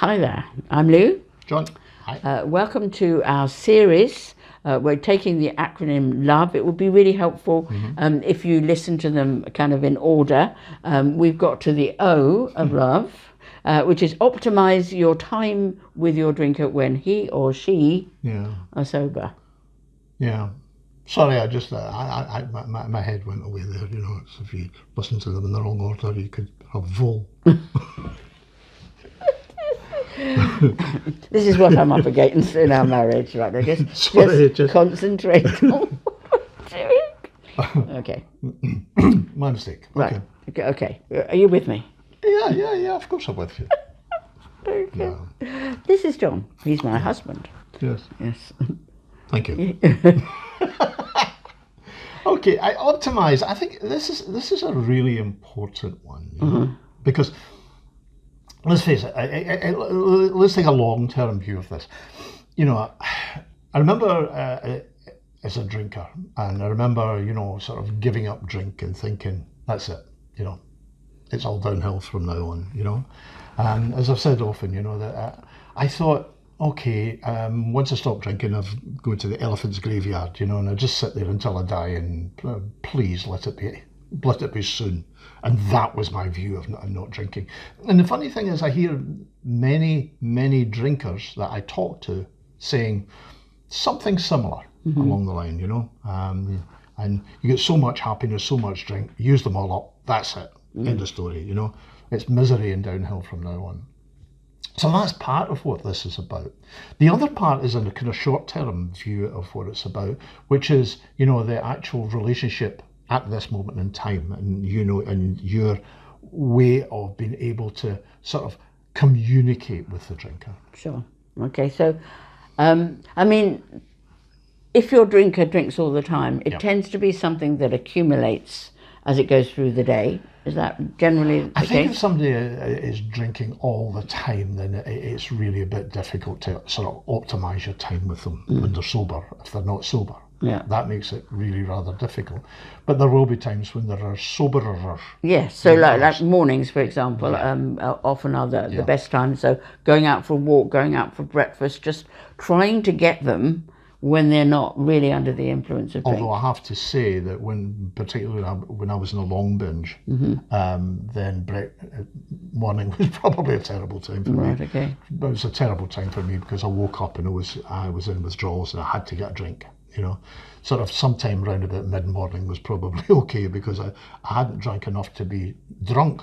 Hi there, I'm Lou. John, hi. Welcome to our series. We're taking the acronym LOVE. It would be really helpful if you listen to them kind of in order. We've got to the O of love, which is optimize your time with your drinker when he or she are sober. Yeah. Sorry, I just my head went away there. You know, it's, if you listen to them in the wrong order, you could have vol. This is what I'm up against in our marriage, right? I guess just concentrate on what I'm doing. Okay. My mistake. Right. Okay. Are you with me? Yeah. Of course I'm with you. Okay. Yeah. This is John. He's my husband. Yes. Thank you. Okay, Optimise. I think this is a really important one because let's face it. Let's take a long-term view of this. You know, I remember as a drinker, and I remember sort of giving up drink and thinking that's it. You know, it's all downhill from now on. You know, and as I've said often, that I thought, okay, once I stop drinking, I've go to the elephant's graveyard, and I just sit there until I die, and please let it be soon. And that was my view of not drinking. And the funny thing is, I hear many drinkers that I talk to saying something similar along the line, and you get so much happiness, so much drink, use them all up, that's it, end of story, It's misery and downhill from now on. So that's part of what this is about. The other part is in a kind of short-term view of what it's about, which is, the actual relationship at this moment in time, and and your way of being able to sort of communicate with the drinker. Sure. Okay. So, I mean, if your drinker drinks all the time, it tends to be something that accumulates as it goes through the day. Is that generally the case? I think if somebody is drinking all the time, then it's really a bit difficult to sort of optimise your time with them when they're sober, if they're not sober. Yeah. That makes it really rather difficult. But there will be times when there are soberer. Yes, so like mornings, for example, often are the best times. So going out for a walk, going out for breakfast, just trying to get them when they're not really under the influence of drink. Although I have to say that particularly when I was in a long binge, then morning was probably a terrible time for me. Right, okay. But it was a terrible time for me because I woke up and I was in withdrawals and I had to get a drink. Sort of sometime round about mid-morning was probably okay because I hadn't drank enough to be drunk.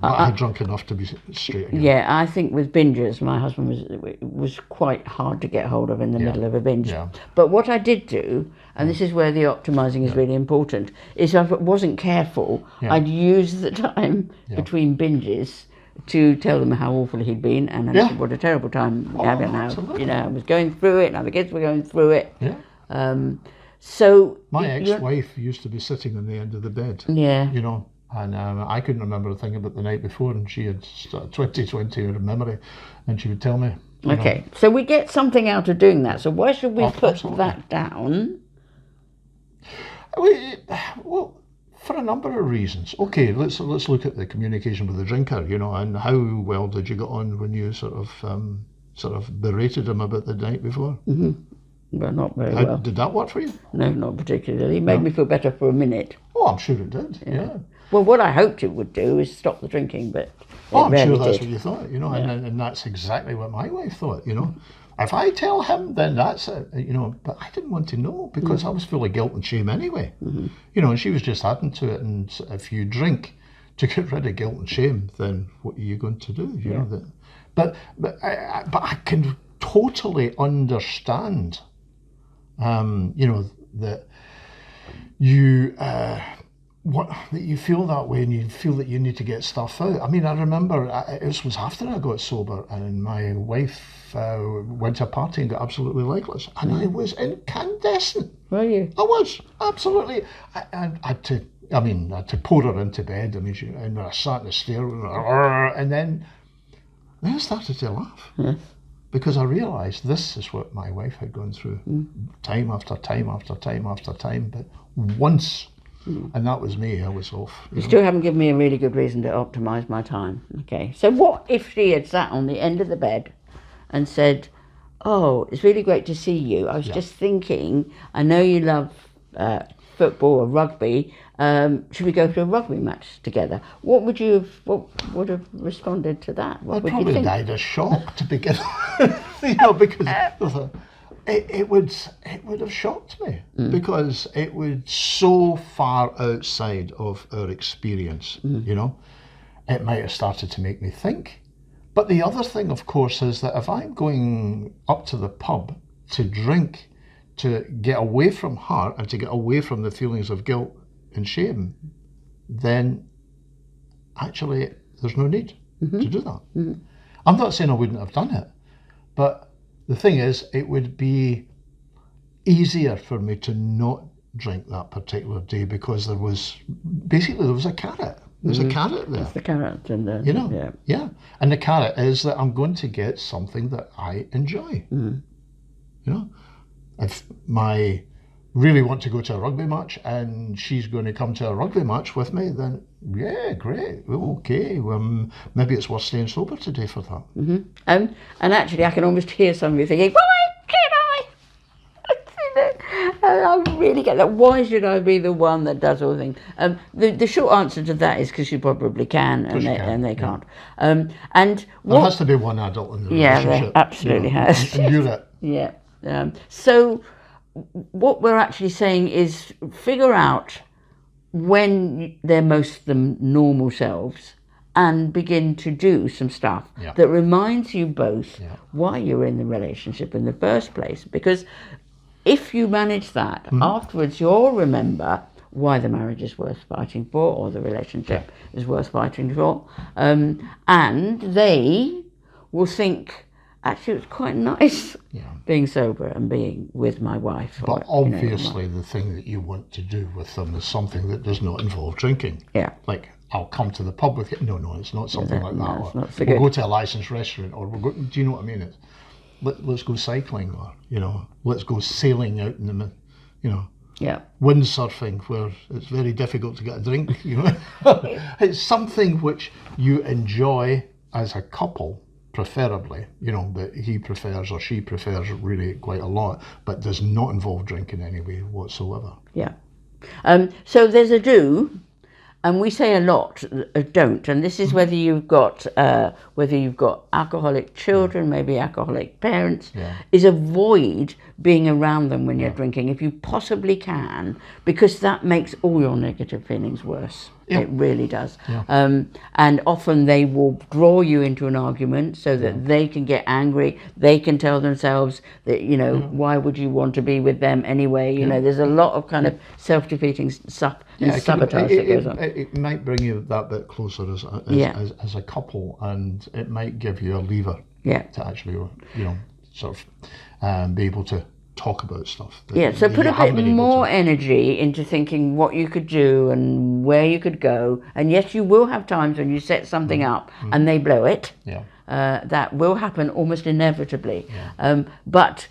But I had drunk enough to be straight again. Yeah, I think with binges, my husband was quite hard to get hold of in the middle of a binge. Yeah. But what I did do, and this is where the optimising is really important, is if I wasn't careful, I'd use the time between binges to tell them how awful he'd been and what a terrible time we're having now. I was going through it, and the kids were going through it. Yeah. So my ex-wife used to be sitting on the end of the bed. Yeah. And I couldn't remember a thing about the night before, and she had 20/20 of memory, and she would tell me. Okay, so we get something out of doing that. So why should we put that down? Well, for a number of reasons. Okay, let's look at the communication with the drinker, and how well did you get on when you sort of berated him about the night before? Well, not very well. Did that work for you? No, not particularly. It made me feel better for a minute. Oh, I'm sure it did. Yeah. Well, what I hoped it would do is stop the drinking, but I'm sure that's what you thought, and that's exactly what my wife thought, If I tell him, then that's it, but I didn't want to know because I was full of guilt and shame anyway, and she was just adding to it, and if you drink to get rid of guilt and shame, then what are you going to do, you know? But I can totally understand, that you... that you feel that way and you feel that you need to get stuff out. I mean, I remember it was after I got sober and my wife went to a party and got absolutely legless, and I was incandescent. Were you? I was, absolutely. I had to pour her into bed. And I sat in the stair and then I started to laugh. Because I realised this is what my wife had gone through time after time after time after time. But once And that was me. I was off. You still haven't given me a really good reason to optimise my time. Okay, so what if she had sat on the end of the bed and said, "Oh, it's really great to see you. I was just thinking, I know you love football or rugby. Should we go to a rugby match together?" What would would have responded to that? What I'd would probably you think? died of shock to begin with, you know, because it would have shocked me because it was so far outside of our experience, you know. It might have started to make me think. But the other thing, of course, is that if I'm going up to the pub to drink, to get away from her and to get away from the feelings of guilt and shame, then actually there's no need to do that. I'm not saying I wouldn't have done it, but the thing is, it would be easier for me to not drink that particular day because there was a carrot. There's a carrot there. That's the carrot and the, you know, yeah. And the carrot is that I'm going to get something that I enjoy. You know, if I really want to go to a rugby match and she's going to come to a rugby match with me, then yeah, great, okay. Maybe it's worth staying sober today for that. And actually, I can almost hear some of you thinking, "Why can't I?" And I really get that. Why should I be the one that does all the things? The short answer to that is because you probably can, and they can't. And there has to be one adult in the relationship. There absolutely has. And you're it. Yeah. So what we're actually saying is figure out when they're most them normal selves and begin to do some stuff that reminds you both why you're in the relationship in the first place. Because if you manage that, afterwards you'll remember why the marriage is worth fighting for or the relationship is worth fighting for. And they will think, actually, it's quite nice being sober and being with my wife. But obviously, the thing that you want to do with them is something that does not involve drinking. Yeah. Like, I'll come to the pub with you. No, it's not something like that. No, it's not so we'll good. go to a licensed restaurant, or we'll go. Do you know what I mean? It's let's go cycling, or let's go sailing out in the, windsurfing, where it's very difficult to get a drink. It's something which you enjoy as a couple. Preferably, that he prefers or she prefers really quite a lot, but does not involve drink in any way whatsoever. Yeah. So there's a do, and we say a lot a don't, and this is whether you've got alcoholic children, maybe alcoholic parents, is avoid being around them when you're drinking if you possibly can, because that makes all your negative feelings worse. It really does. And often they will draw you into an argument so that they can get angry. They can tell themselves that, why would you want to be with them anyway? There's a lot of kind of self-defeating stuff and sabotage that goes on. It might bring you that bit closer as a couple, and it might give you a lever to actually, sort of be able to talk about stuff. So put a bit more energy into thinking what you could do and where you could go. And yes, you will have times when you set something up and they blow it. That will happen almost inevitably. But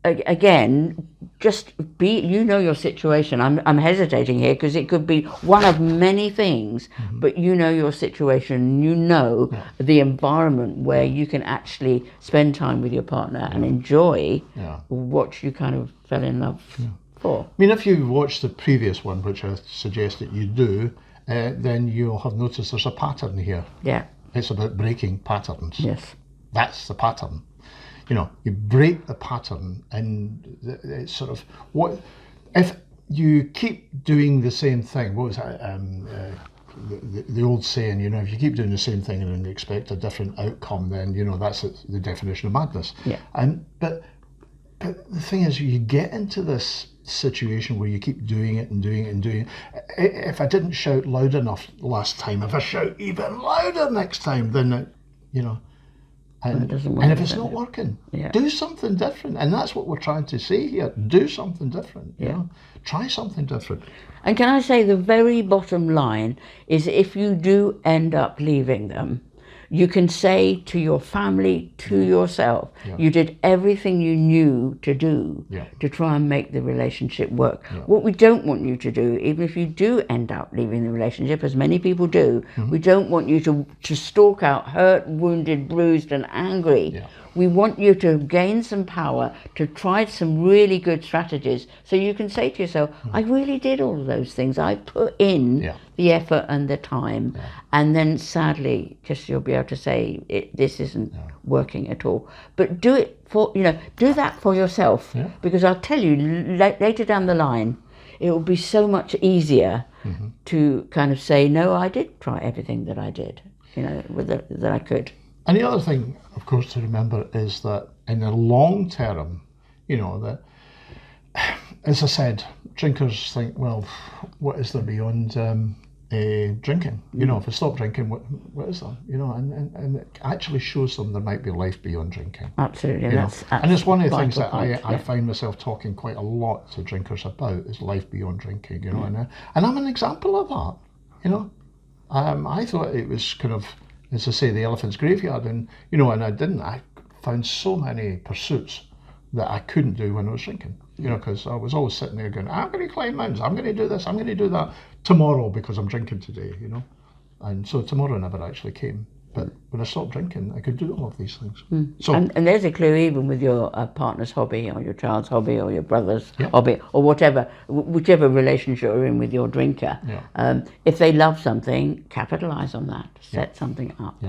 again, just your situation. I'm hesitating here because it could be one of many things, but your situation, the environment where you can actually spend time with your partner and enjoy what you kind of fell in love for. I mean, if you watch the previous one, which I suggest that you do, then you'll have noticed there's a pattern here. It's about breaking patterns. Yes. That's the pattern. You break the pattern, and it's sort of if you keep doing the same thing. What was that? The old saying, if you keep doing the same thing and expect a different outcome, then that's the definition of madness. But the thing is, you get into this situation where you keep doing it and doing it and doing it. If I didn't shout loud enough last time, if I shout even louder next time, then And if it's not working, do something different. And that's what we're trying to say here. Do something different. Try something different. And can I say the very bottom line is if you do end up leaving them, You can say to your family, to yourself, you did everything you knew to do to try and make the relationship work. What we don't want you to do, even if you do end up leaving the relationship, as many people do, we don't want you to stalk out hurt, wounded, bruised and angry. We want you to gain some power, to try some really good strategies, so you can say to yourself, I really did all of those things. I put in the effort and the time. And then sadly, just you'll be able to say, this isn't working at all. But do it for, do that for yourself. Because I'll tell you, later down the line, it will be so much easier to kind of say, no, I did try everything that I did, that I could. And the other thing, of course, to remember is that in the long term, that, as I said, drinkers think, well, what is there beyond drinking? If I stop drinking, what is there? And it actually shows them there might be life beyond drinking. Absolutely, and it's one of the things that I find myself talking quite a lot to drinkers about is life beyond drinking. And I'm an example of that. I thought it was kind of, as I say, the elephant's graveyard, and and I didn't. I found so many pursuits that I couldn't do when I was drinking. Because I was always sitting there going, I'm going to climb mountains, I'm going to do this, I'm going to do that tomorrow because I'm drinking today. And so tomorrow never actually came. But when I stopped drinking, I could do all of these things. So, and there's a clue, even with your partner's hobby or your child's hobby or your brother's hobby or whatever, whichever relationship you're in with your drinker. If they love something, capitalize on that, set something up.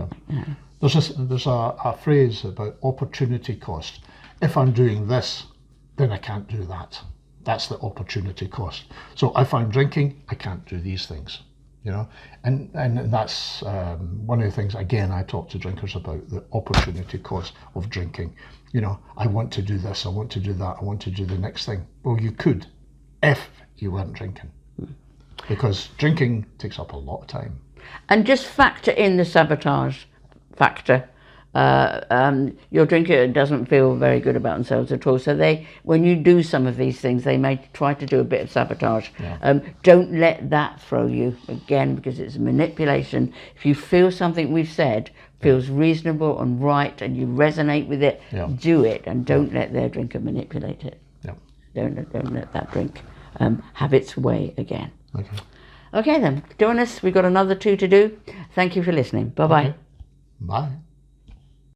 There's a phrase about opportunity cost. If I'm doing this, then I can't do that. That's the opportunity cost. So if I'm drinking, I can't do these things. And that's one of the things, again, I talk to drinkers about, the opportunity cost of drinking. I want to do this, I want to do that, I want to do the next thing. Well, you could if you weren't drinking, because drinking takes up a lot of time. And just factor in the sabotage factor. Your drinker doesn't feel very good about themselves at all, so when you do some of these things, they may try to do a bit of sabotage. Don't let that throw you again, because it's manipulation. If you feel something we've said feels reasonable and right and you resonate with it, do it, and don't let their drinker manipulate it. Don't let that drink have its way again. Okay then, join us. We've got another 2 to do. Thank you for listening. Bye-bye. Bye.